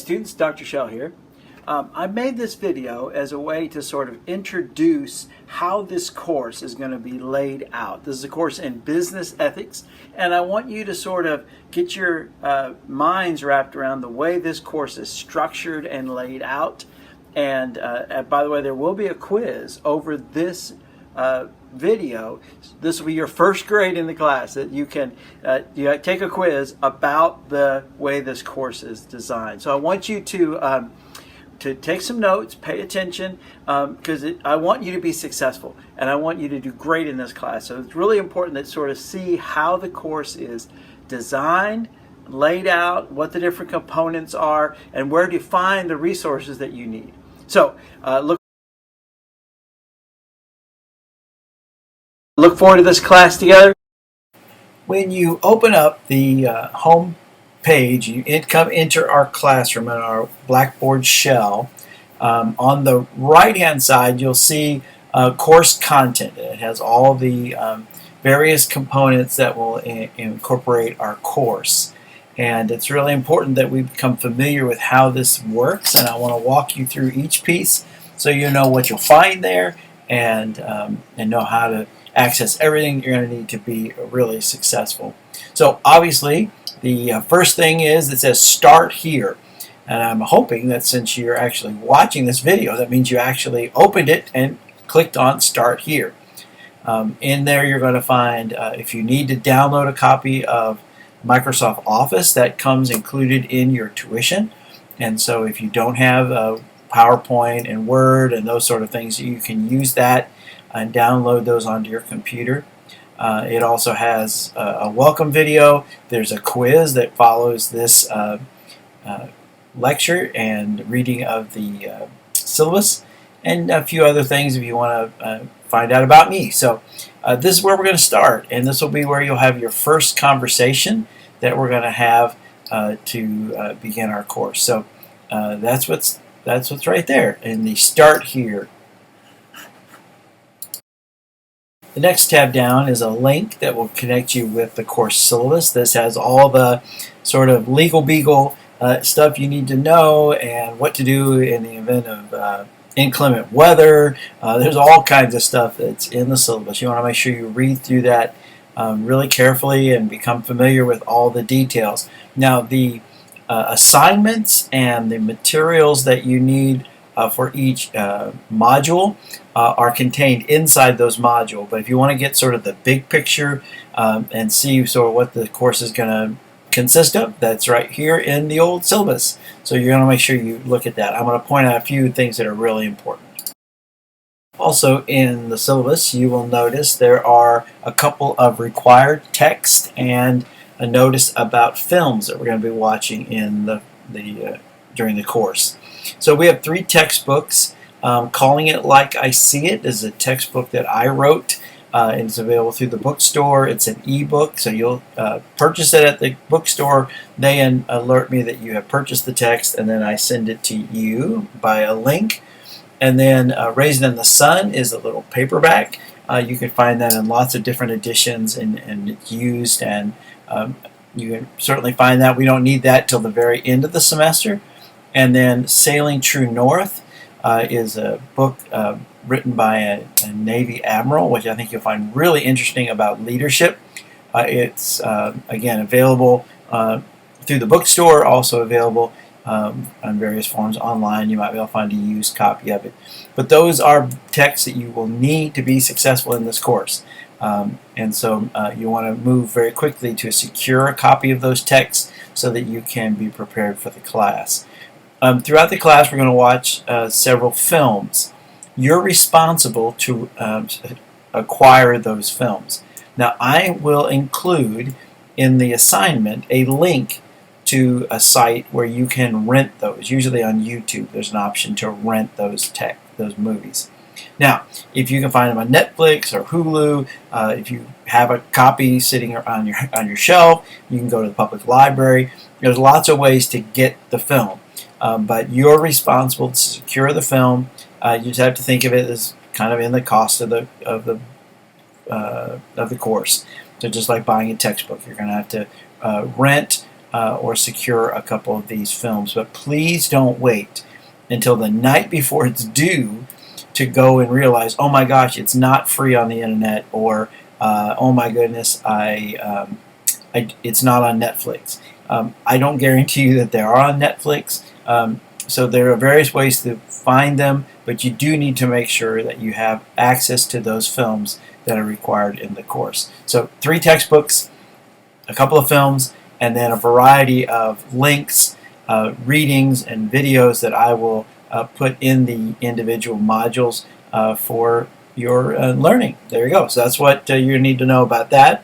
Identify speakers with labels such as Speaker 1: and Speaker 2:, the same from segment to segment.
Speaker 1: students, Dr. Shell here. I made this video as a way to sort of introduce how this course is going to be laid out. This is a course in business ethics, and I want you to sort of get your minds wrapped around the way this course is structured and laid out. And by the way, there will be a quiz over this video. This will be your first grade in the class that you can take a quiz about the way this course is designed. So I want you to take some notes, pay attention, because I want you to be successful and I want you to do great in this class. So it's really important that sort of see how the course is designed, laid out, what the different components are, and where to find the resources that you need. So look forward to this class together. When you open up the home page, you enter our classroom in our Blackboard shell. On the right hand side you'll see course content. It has all the various components that will incorporate our course, and it's really important that we become familiar with how this works, and I want to walk you through each piece so you know what you'll find there and know how to access everything you're going to need to be really successful. So obviously the first thing is it says start here, and I'm hoping that since you're actually watching this video, that means you actually opened it and clicked on start here. In there you're going to find if you need to download a copy of Microsoft Office, that comes included in your tuition, and so if you don't have PowerPoint and Word and those sort of things, you can use that and download those onto your computer. It also has a welcome video. There's a quiz that follows this lecture and reading of the syllabus, and a few other things if you want to find out about me. So this is where we're going to start, and this will be where you'll have your first conversation that we're going to have to begin our course. So that's what's right there in the start here. The next tab down is a link that will connect you with the course syllabus. This has all the sort of legal beagle stuff you need to know and what to do in the event of inclement weather. There's all kinds of stuff that's in the syllabus. You want to make sure you read through that really carefully and become familiar with all the details. Now the assignments and the materials that you need for each module are contained inside those modules. But if you want to get sort of the big picture and see sort of what the course is going to consist of, that's right here in the old syllabus. So you're going to make sure you look at that. I'm going to point out a few things that are really important. Also in the syllabus you will notice there are a couple of required text and a notice about films that we're going to be watching in during the course. So we have 3 textbooks. Calling It Like I See It is a textbook that I wrote. It's available through the bookstore. It's an ebook, so you'll purchase it at the bookstore. They alert me that you have purchased the text, and then I send it to you by a link. And then Raisin in the Sun is a little paperback. You can find that in lots of different editions, and it's used, and you can certainly find that. We don't need that till the very end of the semester. And then Sailing True North is a book written by a Navy admiral, which I think you'll find really interesting about leadership. It's again available through the bookstore, also available on various forms online. You might be able to find a used copy of it. But those are texts that you will need to be successful in this course. And so you want to move very quickly to secure a copy of those texts so that you can be prepared for the class. Throughout the class we're going to watch several films. You're responsible to acquire those films. Now I will include in the assignment a link to a site where you can rent those. Usually on YouTube there's an option to rent those movies. Now if you can find them on Netflix or Hulu, if you have a copy sitting on your shelf, you can go to the public library. There's lots of ways to get the film. But you're responsible to secure the film. You just have to think of it as kind of in the cost of the course. So just like buying a textbook, you're going to have to rent or secure a couple of these films. But please don't wait until the night before it's due to go and realize, oh my gosh, it's not free on the internet, or oh my goodness, it's not on Netflix. I don't guarantee you that they are on Netflix. So there are various ways to find them, but you do need to make sure that you have access to those films that are required in the course. So 3 textbooks, a couple of films, and then a variety of links, readings, and videos that I will put in the individual modules for your learning. There you go. So that's what you need to know about that.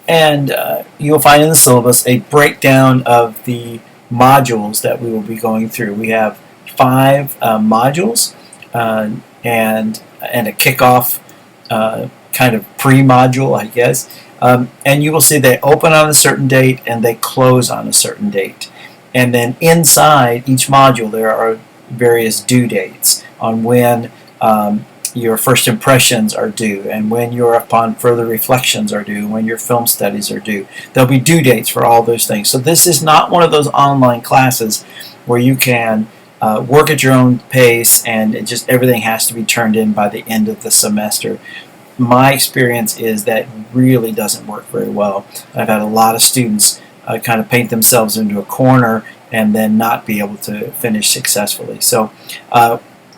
Speaker 1: And you'll find in the syllabus a breakdown of the modules that we will be going through. We have 5 modules and a kickoff kind of pre-module, I guess. And you will see they open on a certain date and they close on a certain date. And then inside each module there are various due dates on when your first impressions are due, and when your upon further reflections are due, when your film studies are due. There'll be due dates for all those things. So this is not one of those online classes where you can work at your own pace and everything has to be turned in by the end of the semester. My experience is that really doesn't work very well. I've had a lot of students kind of paint themselves into a corner and then not be able to finish successfully. So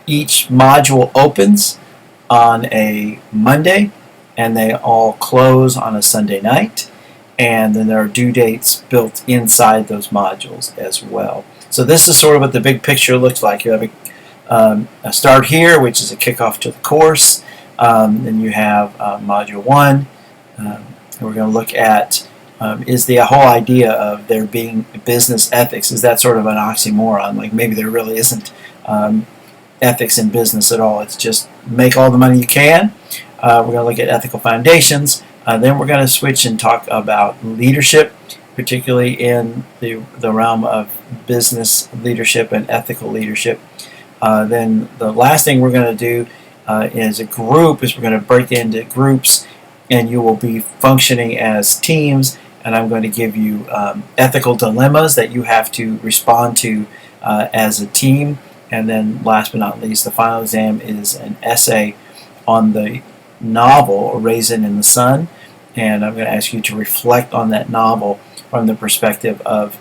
Speaker 1: each module opens on a Monday and they all close on a Sunday night, and then there are due dates built inside those modules as well. So this is sort of what the big picture looks like. You have a start here, which is a kickoff to the course. Then you have Module 1. We're going to look at is the whole idea of there being business ethics, is that sort of an oxymoron? Like maybe there really isn't ethics in business at all. It's just make all the money you can. We're going to look at ethical foundations. Then we're going to switch and talk about leadership, particularly in the realm of business leadership and ethical leadership. Then the last thing we're going to do is we're going to break into groups, and you will be functioning as teams, and I'm going to give you ethical dilemmas that you have to respond to as a team. And then last but not least, the final exam is an essay on the novel A Raisin in the Sun, and I'm going to ask you to reflect on that novel from the perspective of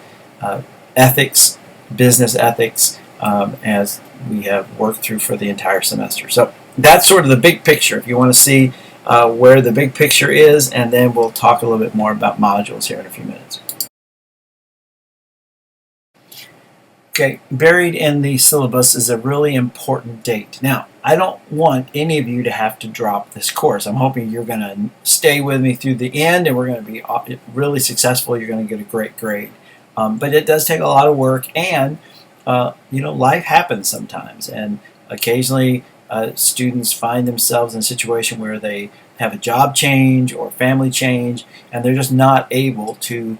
Speaker 1: ethics, business ethics, as we have worked through for the entire semester. So that's sort of the big picture. If you want to see where the big picture is, and then we'll talk a little bit more about modules here in a few minutes. Okay, buried in the syllabus is a really important date. Now, I don't want any of you to have to drop this course. I'm hoping you're going to stay with me through the end, and we're going to be really successful. You're going to get a great grade. But it does take a lot of work, and life happens sometimes, and occasionally students find themselves in a situation where they have a job change or family change, and they're just not able to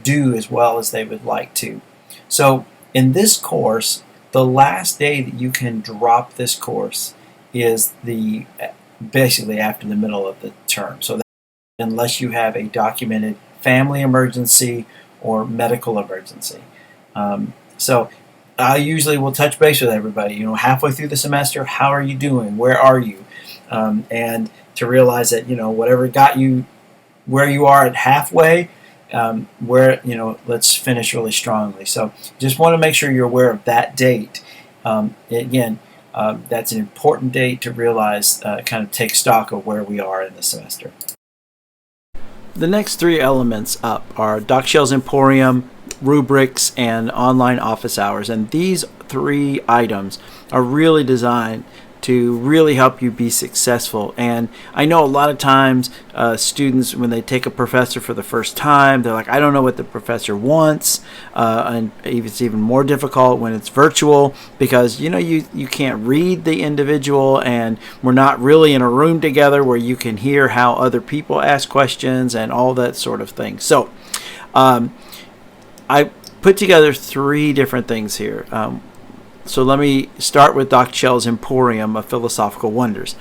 Speaker 1: do as well as they would like to. So in this course, the last day that you can drop this course is basically after the middle of the term. So that, unless you have a documented family emergency or medical emergency. So I usually will touch base with everybody, halfway through the semester. How are you doing? Where are you? And to realize that, whatever got you where you are at halfway, let's finish really strongly. So just want to make sure you're aware of that date. Again, that's an important date to realize, kind of take stock of where we are in the semester. The next 3 elements up are Shells Emporium, Rubrics, and online office hours. And these 3 items are really designed to really help you be successful. And I know a lot of times students, when they take a professor for the first time, they're like, I don't know what the professor wants. And it's even more difficult when it's virtual, because you can't read the individual, and we're not really in a room together where you can hear how other people ask questions and all that sort of thing. So I put together 3 different things here. So let me start with Shells Emporium of Philosophical Wonders.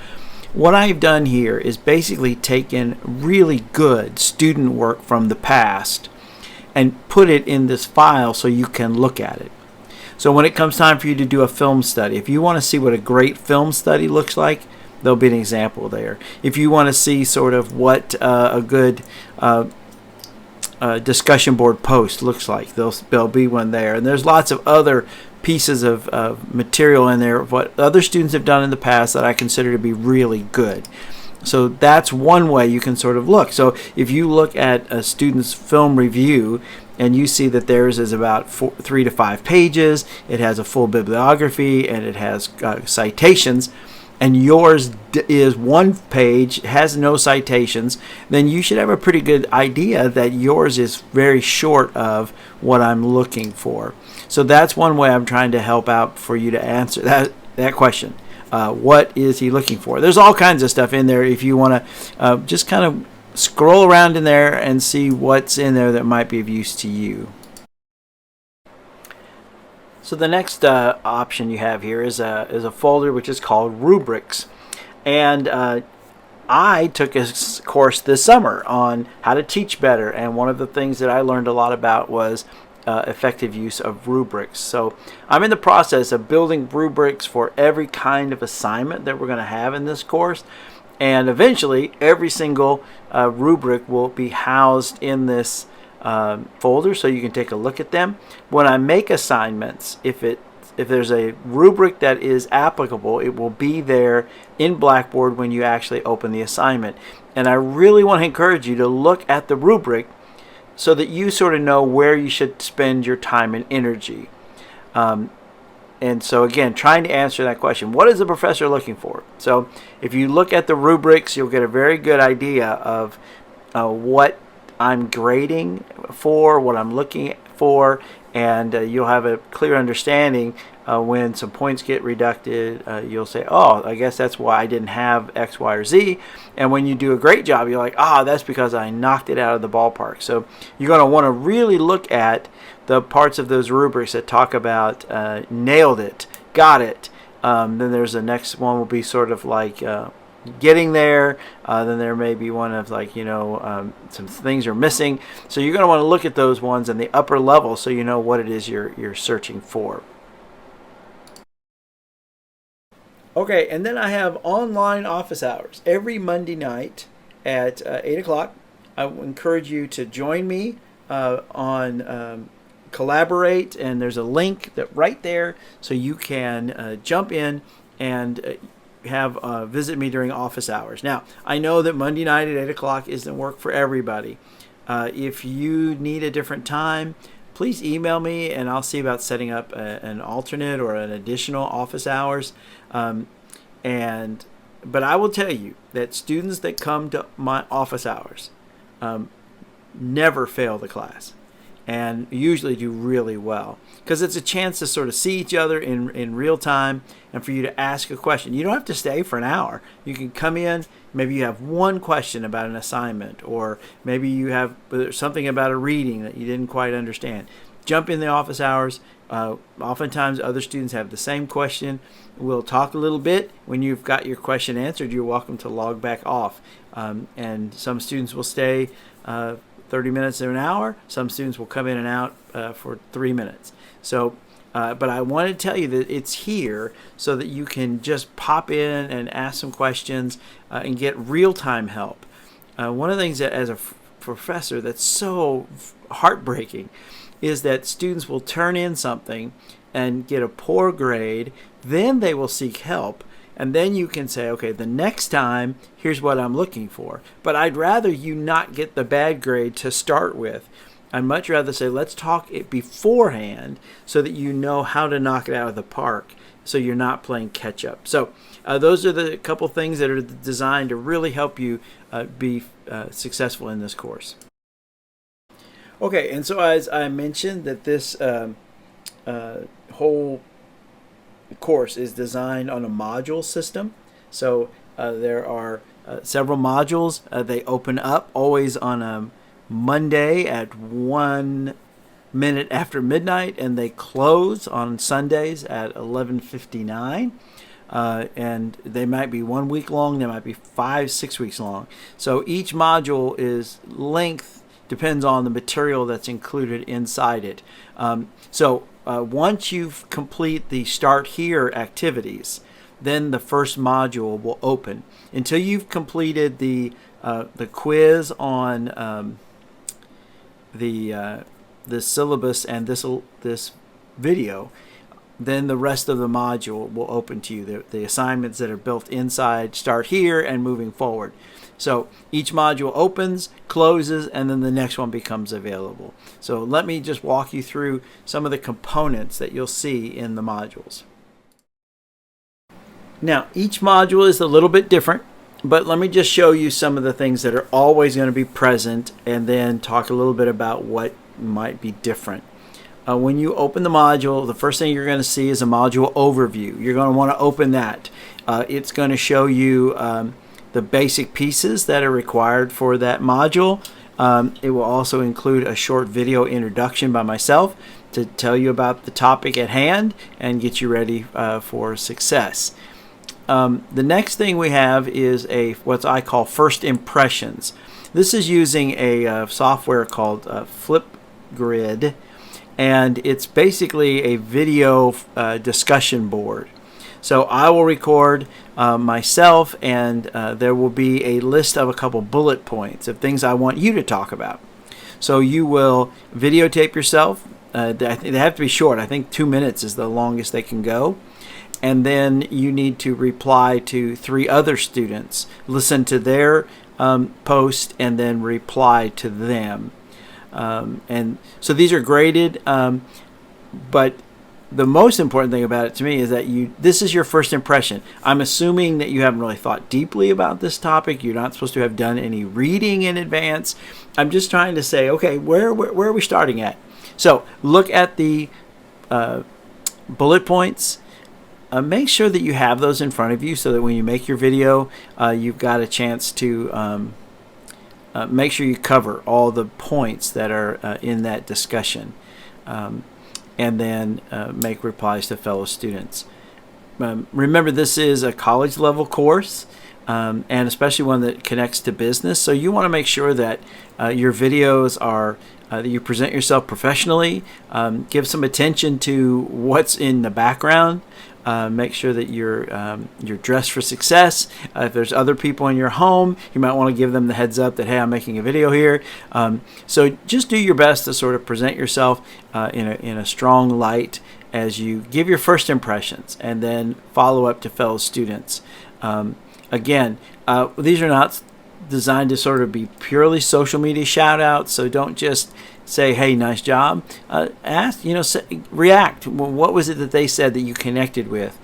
Speaker 1: what I've done here is basically taken really good student work from the past and put it in this file so you can look at it. So when it comes time for you to do a film study, if you want to see what a great film study looks like, there'll be an example there. If you want to see sort of what a good discussion board post looks like, there'll be one there. And there's lots of other pieces of material in there of what other students have done in the past that I consider to be really good. So that's one way you can sort of look. So if you look at a student's film review and you see that theirs is about 3 to 5 pages, it has a full bibliography, and it has citations, and yours is 1 page, has no citations, then you should have a pretty good idea that yours is very short of what I'm looking for. So that's one way I'm trying to help out for you to answer that question. What is he looking for? There's all kinds of stuff in there if you want to just kind of scroll around in there and see what's in there that might be of use to you. So the next option you have here is a folder which is called Rubrics. And I took a course this summer on how to teach better, and one of the things that I learned a lot about was effective use of rubrics. So I'm in the process of building rubrics for every kind of assignment that we're going to have in this course, and eventually every single rubric will be housed in this folder so you can take a look at them. When I make assignments, if there's a rubric that is applicable, it will be there in Blackboard when you actually open the assignment. And I really want to encourage you to look at the rubric so that you sort of know where you should spend your time and energy. And so again, trying to answer that question, what is the professor looking for? So if you look at the rubrics, you'll get a very good idea of what I'm grading for, what I'm looking for, and you'll have a clear understanding when some points get reducted. You'll say, oh, I guess that's why I didn't have X, Y, or Z. And when you do a great job, you're like, that's because I knocked it out of the ballpark. So you're going to want to really look at the parts of those rubrics that talk about nailed it, got it. Then there's the next one will be sort of like getting there. Then there may be one of like, some things are missing. So you're going to want to look at those ones in the upper level so you know what it is you're searching for. Okay, and then I have online office hours every Monday night at 8 o'clock. I encourage you to join me on Collaborate, and there's a link that right there so you can jump in and have visit me during office hours. Now, I know that Monday night at 8 o'clock doesn't work for everybody. If you need a different time, please email me and I'll see about setting up an alternate or an additional office hours. But I will tell you that students that come to my office hours never fail the class and usually do really well, because it's a chance to sort of see each other in real time and for you to ask a question. You don't have to stay for an hour. You can come in, maybe you have one question about an assignment, or maybe you have something about a reading that you didn't quite understand. Jump in the office hours. Oftentimes other students have the same question. We'll talk a little bit. When you've got your question answered, you're welcome to log back off. And some students will stay 30 minutes or an hour. Some students will come in and out for 3 minutes. So, but I want to tell you that it's here so that you can just pop in and ask some questions and get real-time help. One of the things that as a professor that's so heartbreaking is that students will turn in something and get a poor grade, then they will seek help, and then you can say, okay, the next time, here's what I'm looking for. But I'd rather you not get the bad grade to start with. I'd much rather say, let's talk it beforehand so that you know how to knock it out of the park so you're not playing catch up. So those are the couple things that are designed to really help you be successful in this course. Okay, and so as I mentioned that this whole course is designed on a module system. So there are several modules. They open up always on a Monday at 1 minute after midnight, and they close on Sundays at 11:59. and they might be 1 week long, they might be 5-6 weeks long. So each module is length depends on the material that's included inside it. Once you've complete the start here activities, then the first module will open. Until you've completed the quiz on the syllabus and this video, then the rest of the module will open to you. The assignments that are built inside start here and moving forward. So each module opens, closes, and then the next one becomes available. So let me just walk you through some of the components that you'll see in the modules. Now, each module is a little bit different, but let me just show you some of the things that are always going to be present and then talk a little bit about what might be different. When you open the module, the first thing you're going to see is a module overview. You're going to want to open that. It's going to show you the basic pieces that are required for that module. It will also include a short video introduction by myself to tell you about the topic at hand and get you ready for success. The next thing we have is what I call first impressions. This is using a software called Flipgrid, and it's basically a video discussion board. So I will record myself, and there will be a list of a couple bullet points of things I want you to talk about. So you will videotape yourself. They have to be short. I think 2 minutes is the longest they can go. And then you need to reply to 3 other students, listen to their post, and then reply to them. And so these are graded, but the most important thing about it to me is that this is your first impression. I'm assuming that you haven't really thought deeply about this topic. You're not supposed to have done any reading in advance. I'm just trying to say, okay, where are we starting at? So look at the bullet points. Make sure that you have those in front of you so that when you make your video, you've got a chance to make sure you cover all the points that are in that discussion, and then make replies to fellow students. Remember, this is a college level course, and especially one that connects to business. So you want to make sure that your videos are that you present yourself professionally, give some attention to what's in the background. Make sure that you're dressed for success. If there's other people in your home, you might want to give them the heads up that, hey, I'm making a video here. So just do your best to sort of present yourself in a strong light as you give your first impressions, and then follow up to fellow students. Again, these are not designed to sort of be purely social media shout outs, so don't just say, hey, nice job. Ask, react. What was it that they said that you connected with?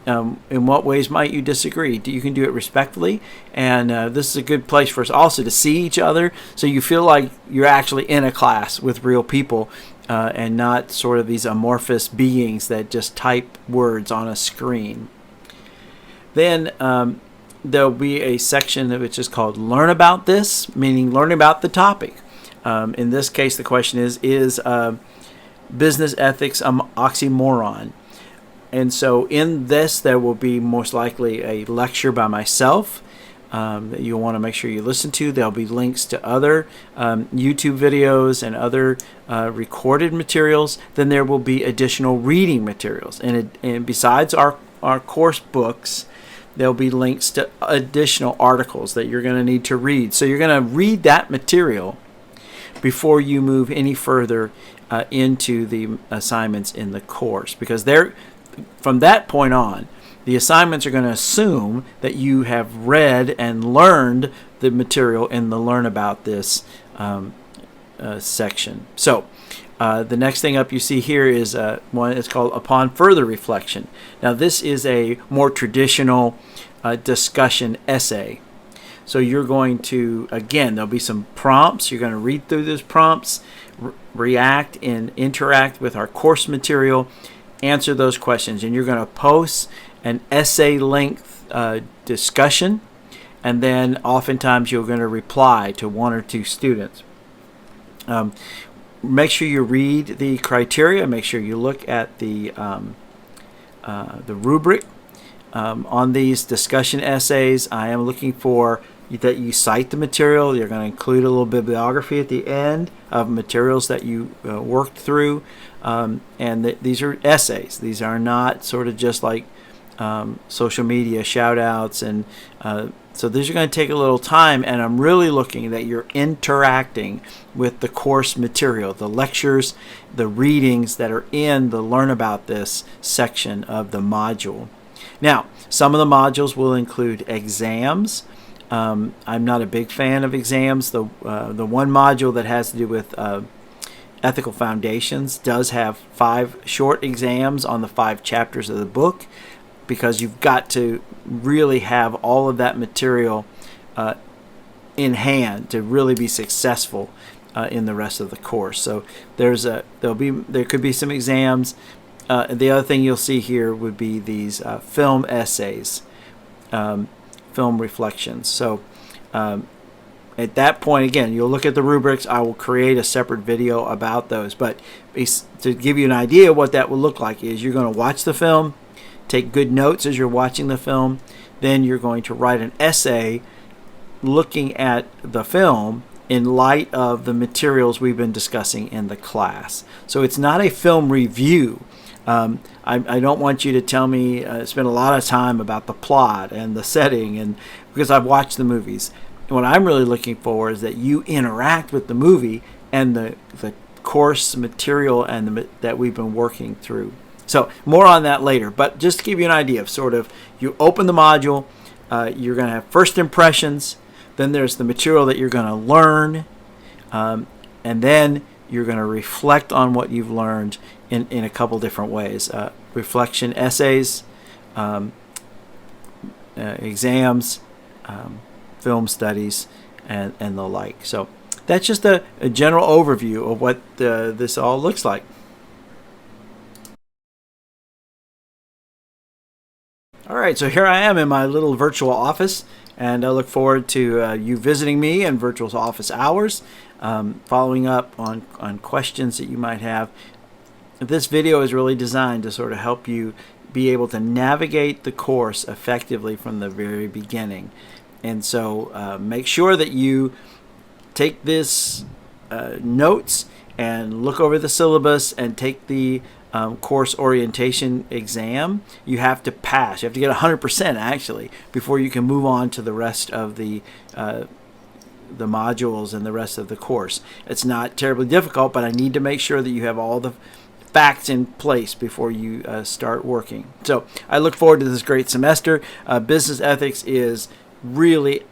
Speaker 1: In what ways might you disagree? You can do it respectfully, and this is a good place for us also to see each other, so you feel like you're actually in a class with real people, and not sort of these amorphous beings that just type words on a screen. Then there'll be a section which is called Learn About This, meaning learn about the topic. In this case, the question is business ethics an oxymoron? And so in this, there will be most likely a lecture by myself that you'll want to make sure you listen to. There'll be links to other YouTube videos and other recorded materials. Then there will be additional reading materials. And besides our course books, there'll be links to additional articles that you're going to need to read. So you're going to read that material before you move any further into the assignments in the course, because from that point on, the assignments are going to assume that you have read and learned the material in the Learn About This section. So the next thing up you see here is one. It's called Upon Further Reflection. Now this is a more traditional discussion essay. So you're going to, again, there'll be some prompts. You're going to read through those prompts, react and interact with our course material, answer those questions, and you're going to post an essay length discussion, and then oftentimes you're going to reply to 1 or 2 students. Make sure you read the criteria. Make sure you look at the rubric. On these discussion essays, I am looking for that you cite the material. You're going to include a little bibliography at the end of materials that you worked through. These are essays. These are not sort of just like social media shout outs. And so these are going to take a little time. And I'm really looking that you're interacting with the course material, the lectures, the readings that are in the Learn About This section of the module. Now, some of the modules will include exams. I'm not a big fan of exams. The one module that has to do with ethical foundations does have 5 short exams on the 5 chapters of the book, because you've got to really have all of that material in hand to really be successful in the rest of the course. So there could be some exams. The other thing you'll see here would be these film essays, film reflections. So at that point, again, you'll look at the rubrics. I will create a separate video about those. But to give you an idea of what that will look like is you're going to watch the film, take good notes as you're watching the film. Then you're going to write an essay looking at the film in light of the materials we've been discussing in the class. So it's not a film review. I don't want you to tell me, spend a lot of time about the plot and the setting, and because I've watched the movies. What I'm really looking for is that you interact with the movie and the course material and that we've been working through. So more on that later, but just to give you an idea of sort of, you open the module, you're going to have first impressions, then there's the material that you're going to learn, and then you're going to reflect on what you've learned in a couple different ways. Reflection essays, exams, film studies, and the like. So that's just a general overview of what this all looks like. All right, so here I am in my little virtual office, and I look forward to you visiting me in virtual office hours, following up on questions that you might have. This video is really designed to sort of help you be able to navigate the course effectively from the very beginning. And so make sure that you take this notes and look over the syllabus and take the course orientation exam. You have to pass. You have to get 100% actually before you can move on to the rest of the modules and the rest of the course. It's not terribly difficult, but I need to make sure that you have all the facts in place before you start working. So I look forward to this great semester. Business ethics is really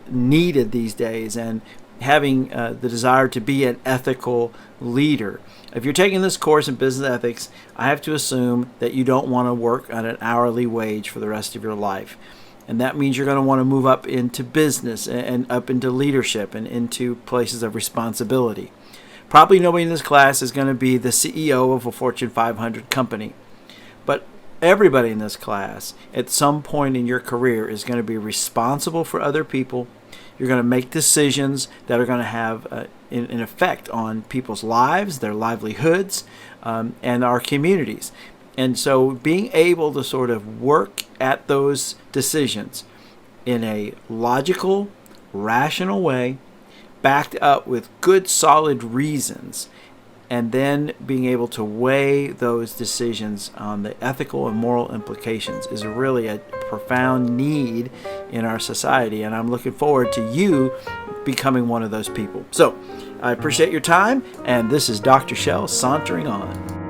Speaker 1: needed these days, and having the desire to be an ethical leader. If you're taking this course in business ethics, I have to assume that you don't want to work on an hourly wage for the rest of your life. And that means you're going to want to move up into business and up into leadership and into places of responsibility. Probably nobody in this class is going to be the CEO of a Fortune 500 company. But everybody in this class, at some point in your career, is going to be responsible for other people. You're going to make decisions that are going to have an effect on people's lives, their livelihoods, and our communities. And so being able to sort of work at those decisions in a logical, rational way, backed up with good, solid reasons, and then being able to weigh those decisions on the ethical and moral implications is really a profound need in our society. And I'm looking forward to you becoming one of those people. So I appreciate your time, and this is Dr. Shells sauntering on.